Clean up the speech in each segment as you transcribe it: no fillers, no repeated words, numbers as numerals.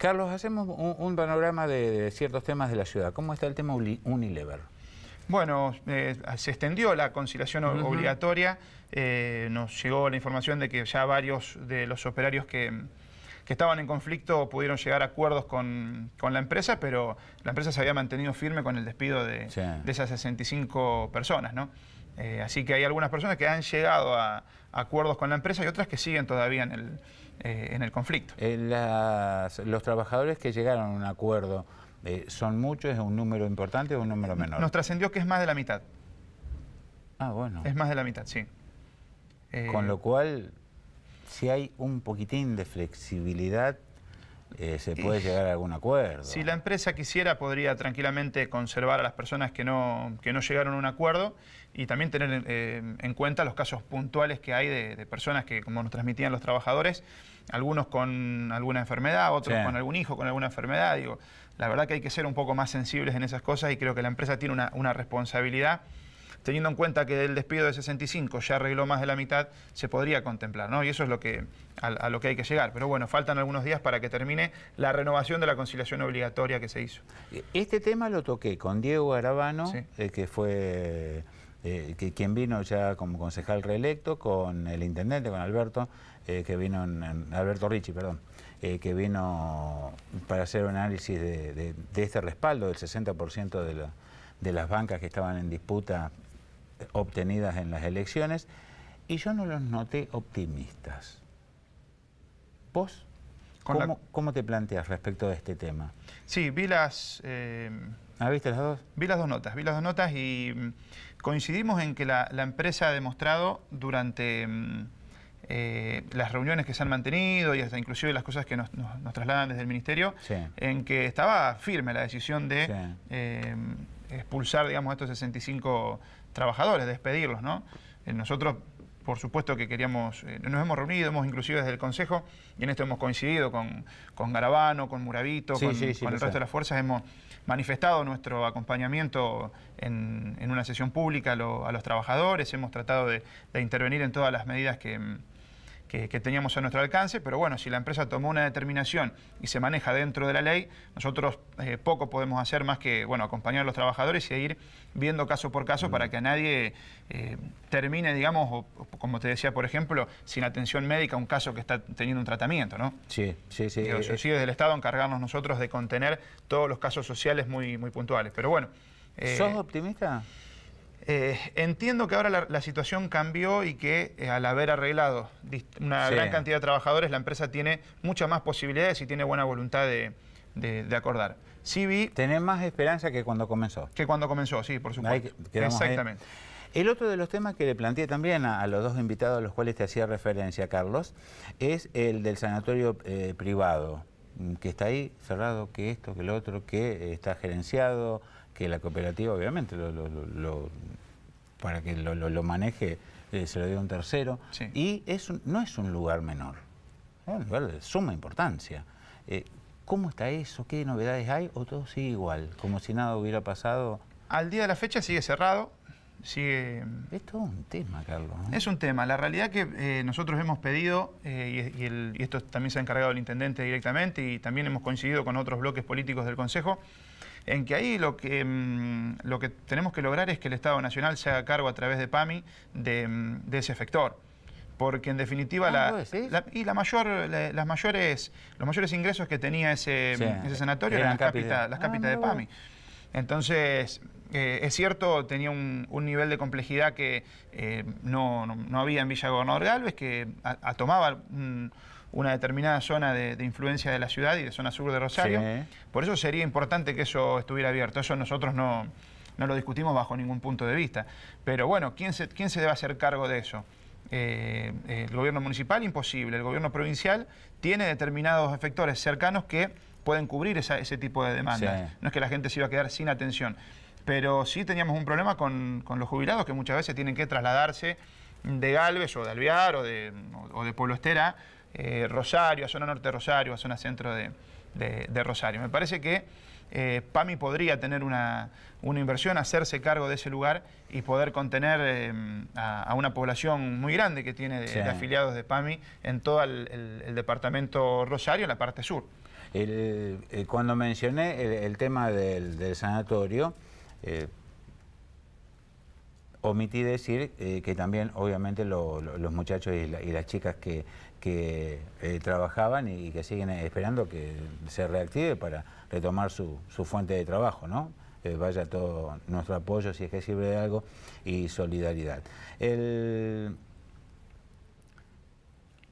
Carlos, hacemos un panorama de ciertos temas de la ciudad. ¿Cómo está el tema Unilever? Bueno, se extendió la conciliación obligatoria. Nos llegó la información de que ya varios de los operarios que estaban en conflicto pudieron llegar a acuerdos con la empresa, pero la empresa se había mantenido firme con el despido de esas 65 personas, ¿no? Así que hay algunas personas que han llegado a acuerdos con la empresa y otras que siguen todavía en el conflicto. Los trabajadores que llegaron a un acuerdo, ¿son muchos? ¿Es un número importante o un número menor? Nos trascendió que es más de la mitad. Ah, bueno. Es más de la mitad, sí. Con lo cual, si hay un poquitín de flexibilidad, se puede llegar a algún acuerdo. Si la empresa quisiera, podría tranquilamente conservar a las personas que no llegaron a un acuerdo y también tener en cuenta los casos puntuales que hay de personas que, como nos transmitían los trabajadores, algunos con alguna enfermedad, otros con algún hijo con alguna enfermedad. Digo, la verdad que hay que ser un poco más sensibles en esas cosas y creo que la empresa tiene una responsabilidad. Teniendo en cuenta que el despido de 65 ya arregló más de la mitad, se podría contemplar, ¿no? Y eso es a lo que hay que llegar. Pero bueno, faltan algunos días para que termine la renovación de la conciliación obligatoria que se hizo. Este tema lo toqué con Diego Garabano, sí, que fue quien vino ya como concejal reelecto, con el intendente, con Alberto, que vino Alberto Ricci, perdón, que vino para hacer un análisis de este respaldo del 60% de las bancas que estaban en disputa obtenidas en las elecciones, y yo no los noté optimistas. ¿Vos cómo te planteas respecto de este tema? Sí, vi las... ¿Viste las dos? Vi las dos notas y coincidimos en que la empresa ha demostrado durante las reuniones que se han mantenido y hasta inclusive las cosas que nos trasladan desde el Ministerio, en que estaba firme la decisión de expulsar, digamos, a estos 65 trabajadores, despedirlos, ¿no? Nosotros, por supuesto que queríamos, nos hemos reunido, inclusive desde el Consejo, y en esto hemos coincidido con Garabano, con Muravito, con el resto de las fuerzas, hemos manifestado nuestro acompañamiento en una sesión pública a los trabajadores, hemos tratado de intervenir en todas las medidas que teníamos a nuestro alcance, pero bueno, si la empresa tomó una determinación y se maneja dentro de la ley, nosotros poco podemos hacer más que, bueno, acompañar a los trabajadores y ir viendo caso por caso para que a nadie termine, digamos, o como te decía, por ejemplo, sin atención médica un caso que está teniendo un tratamiento, ¿no? Sí. Digo, sí, desde el Estado encargarnos nosotros de contener todos los casos sociales muy puntuales, pero bueno. ¿Sos optimista? Entiendo que ahora la situación cambió y que al haber arreglado una gran cantidad de trabajadores, la empresa tiene muchas más posibilidades y tiene buena voluntad de acordar. Sí vi... ¿Tenés más esperanza que cuando comenzó? Que cuando comenzó, sí, por supuesto. Exactamente. El otro de los temas que le planteé también a los dos invitados a los cuales te hacía referencia, Carlos, es el del sanatorio privado, que está ahí cerrado, que esto, que lo otro, que está gerenciado, que la cooperativa obviamente para que lo maneje se lo dio a un tercero. Sí. Y no es un lugar menor, es un lugar de suma importancia. ¿Cómo está eso? ¿Qué novedades hay? ¿O todo sigue igual? Como si nada hubiera pasado. Al día de la fecha sigue cerrado. Es todo un tema, Carlos, ¿no? Es un tema. La realidad que nosotros hemos pedido, y esto también se ha encargado el intendente directamente, y también hemos coincidido con otros bloques políticos del Consejo, en que ahí lo que tenemos que lograr es que el Estado Nacional se haga cargo a través de PAMI de ese sector. Porque en definitiva los mayores ingresos que tenía ese sanatorio eran las cápitas de PAMI. Entonces, es cierto, tenía un nivel de complejidad que no había en Villa Gobernador Galvez, que tomaba una determinada zona de influencia de la ciudad y de zona sur de Rosario. Por eso sería importante que eso estuviera abierto. Eso nosotros no lo discutimos bajo ningún punto de vista. Pero bueno, ¿quién se debe hacer cargo de eso? El gobierno municipal, imposible. El gobierno provincial tiene determinados efectores cercanos que pueden cubrir ese tipo de demandas. No es que la gente se iba a quedar sin atención. Pero sí teníamos un problema con los jubilados que muchas veces tienen que trasladarse de Galvez o de Alvear o de Pueblo Estera, Rosario, a zona norte de Rosario, a zona centro de Rosario. Me parece que PAMI podría tener una inversión, hacerse cargo de ese lugar y poder contener a una población muy grande que tiene de afiliados de PAMI en todo el departamento Rosario, en la parte sur. Cuando mencioné el tema del sanatorio, omití decir que también, obviamente, los muchachos y las chicas que trabajaban y que siguen esperando que se reactive para retomar su fuente de trabajo, ¿no? Vaya todo nuestro apoyo, si es que sirve de algo, y solidaridad.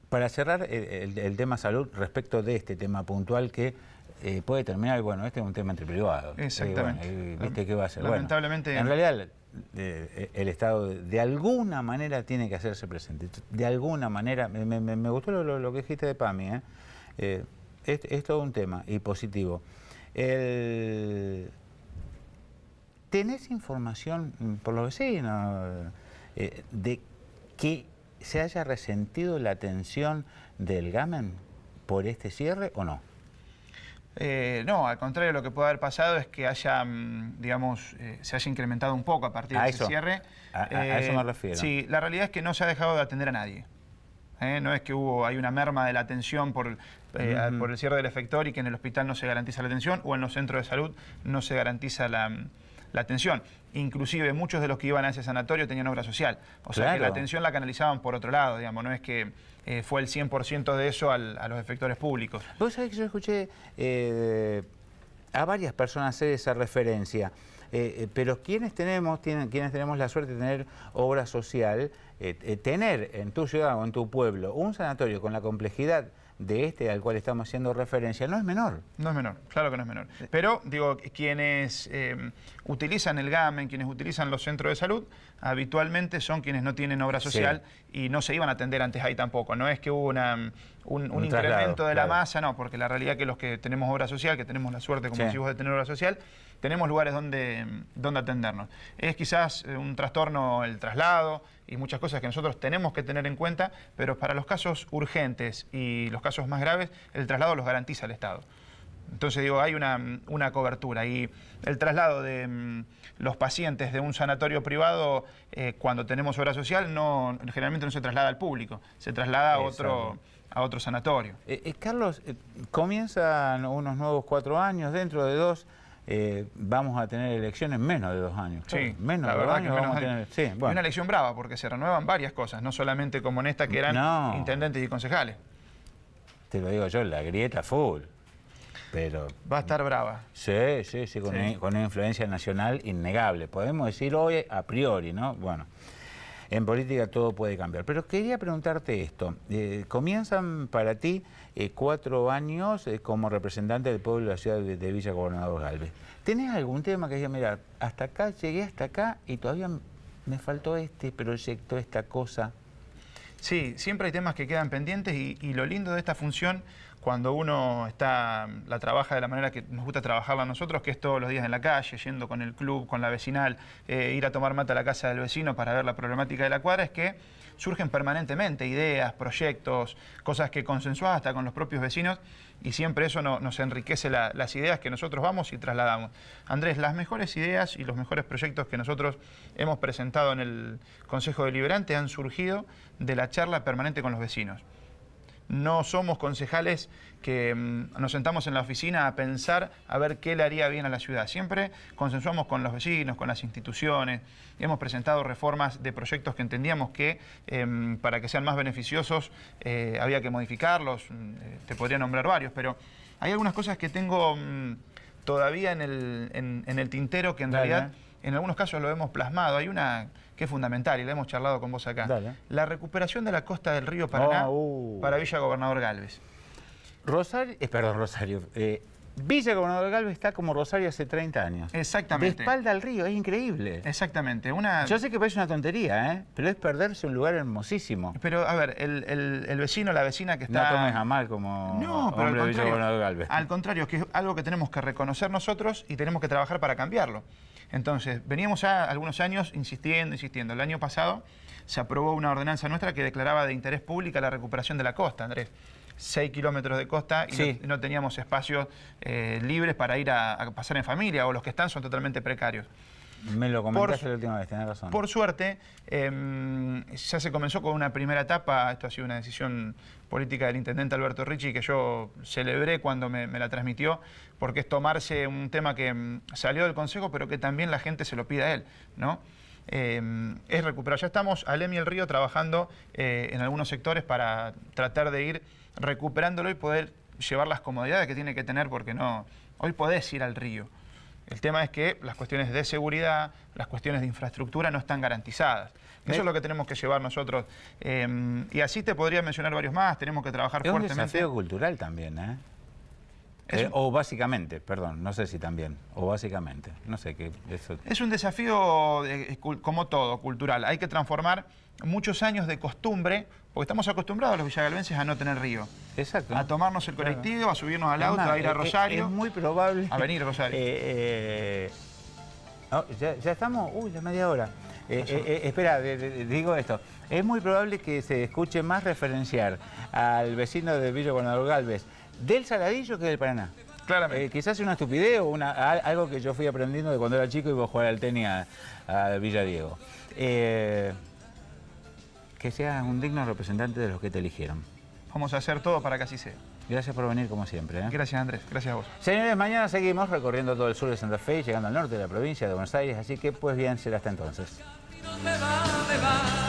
Para cerrar el tema salud, respecto de este tema puntual que puede terminar, bueno, este es un tema entre privados. Exactamente. ¿Viste qué va a ser? Lamentablemente... Bueno, en realidad el Estado de alguna manera tiene que hacerse presente. De alguna manera, me gustó lo que dijiste de PAMI, es todo un tema y positivo. ¿Tenés información por los vecinos de que se haya resentido la atención del GAMEN por este cierre o no? No, al contrario, lo que puede haber pasado es que haya, digamos, se haya incrementado un poco a partir de ese cierre. A eso me refiero. Sí, la realidad es que no se ha dejado de atender a nadie. No es que hay una merma de la atención por el cierre del efector y que en el hospital no se garantiza la atención o en los centros de salud no se garantiza la atención. Inclusive muchos de los que iban a ese sanatorio tenían obra social. O sea que la atención la canalizaban por otro lado, digamos, no es que fue el 100% de eso a los efectores públicos. Vos sabés que yo escuché a varias personas hacer esa referencia, pero quienes tenemos la suerte de tener obra social, tener en tu ciudad o en tu pueblo un sanatorio con la complejidad de este al cual estamos haciendo referencia, no es menor. No es menor, claro que no es menor. Pero, digo, quienes utilizan el GAMEN, quienes utilizan los centros de salud, habitualmente son quienes no tienen obra social y no se iban a atender antes ahí tampoco. No es que hubo un incremento de la masa, no, porque la realidad es que los que tenemos obra social, que tenemos la suerte, como decís vos, de tener obra social, tenemos lugares donde atendernos. Es quizás un trastorno el traslado y muchas cosas que nosotros tenemos que tener en cuenta, pero para los casos urgentes y los casos más graves, el traslado los garantiza el Estado. Entonces, digo, hay una cobertura y el traslado de los pacientes de un sanatorio privado, cuando tenemos obra social, generalmente no se traslada al público, se traslada a otro sanatorio. Carlos, comienzan unos nuevos 4 años, dentro de 2 vamos a tener elecciones en menos de 2 años. Sí, menos de 2 años vamos a tener. Sí, bueno. Y una elección brava, porque se renuevan varias cosas, no solamente como en esta que eran intendentes y concejales. Te lo digo yo, la grieta full. Pero va a estar brava. Sí, con una influencia nacional innegable. Podemos decir hoy a priori, ¿no? Bueno, en política todo puede cambiar. Pero quería preguntarte esto. Comienzan para ti 4 años como representante del pueblo de la ciudad de Villa Gobernador Galvez. ¿Tenés algún tema que diga, mira, hasta acá, llegué hasta acá y todavía me faltó este proyecto, esta cosa? Sí, siempre hay temas que quedan pendientes y lo lindo de esta función, cuando uno la trabaja de la manera que nos gusta trabajarla a nosotros, que es todos los días en la calle, yendo con el club, con la vecinal, ir a tomar mate a la casa del vecino para ver la problemática de la cuadra, es que surgen permanentemente ideas, proyectos, cosas que consensuás hasta con los propios vecinos y siempre eso nos enriquece las ideas que nosotros vamos y trasladamos. Andrés, las mejores ideas y los mejores proyectos que nosotros hemos presentado en el Consejo Deliberante han surgido de la charla permanente con los vecinos. No somos concejales que nos sentamos en la oficina a pensar a ver qué le haría bien a la ciudad. Siempre consensuamos con los vecinos, con las instituciones. Hemos presentado reformas de proyectos que entendíamos que para que sean más beneficiosos había que modificarlos. Te podría nombrar varios, pero hay algunas cosas que tengo todavía en el tintero que en realidad en algunos casos lo hemos plasmado. Hay una que es fundamental y la hemos charlado con vos acá. La recuperación de la costa del río Paraná para Villa Gobernador Galvez. Villa Gobernador Galvez está como Rosario hace 30 años. Exactamente. De espalda al río, es increíble. Exactamente. Yo sé que parece una tontería, pero es perderse un lugar hermosísimo. Pero, a ver, el vecino, la vecina que está... No tomes a mal como hombre de Villa Gobernador Galvez. Al contrario, que es algo que tenemos que reconocer nosotros y tenemos que trabajar para cambiarlo. Entonces, veníamos ya algunos años insistiendo. El año pasado se aprobó una ordenanza nuestra que declaraba de interés público la recuperación de la costa, Andrés. 6 kilómetros de costa y no teníamos espacios libres para ir a pasar en familia, o los que están son totalmente precarios. Me lo comentaste la última vez, tenés razón. Por suerte, ya se comenzó con una primera etapa. Esto ha sido una decisión política del intendente Alberto Ricci que yo celebré cuando me la transmitió, porque es tomarse un tema que salió del Consejo, pero que también la gente se lo pide a él, ¿no? Es recuperar. Ya estamos, Alem y el Río, trabajando en algunos sectores para tratar de ir recuperándolo y poder llevar las comodidades que tiene que tener, porque no, hoy podés ir al río. El tema es que las cuestiones de seguridad, las cuestiones de infraestructura no están garantizadas. Eso es lo que tenemos que llevar nosotros. Y así te podría mencionar varios más. Tenemos que trabajar fuertemente. Es un desafío cultural también, ¿eh? O básicamente, perdón, no sé si también, o básicamente, no sé qué. Eso... Es un desafío, como todo, cultural. Hay que transformar muchos años de costumbre, porque estamos acostumbrados los villagalvenses a no tener río. Exacto. A tomarnos el colectivo, a subirnos al auto, a ir a Rosario. Es muy probable. A venir a Rosario. Ya estamos, ya media hora. Espera, digo esto. Es muy probable que se escuche más referenciar al vecino de Villa Gobernador Galvez del Saladillo que del Paraná. Claramente. Quizás una estupidez o algo que yo fui aprendiendo de cuando era chico y iba a jugar al tenis a Villa Diego. Que seas un digno representante de los que te eligieron. Vamos a hacer todo para que así sea. Gracias por venir como siempre. Gracias, Andrés. Gracias a vos. Señores, mañana seguimos recorriendo todo el sur de Santa Fe y llegando al norte de la provincia de Buenos Aires, así que pues bien, será hasta entonces. Me va.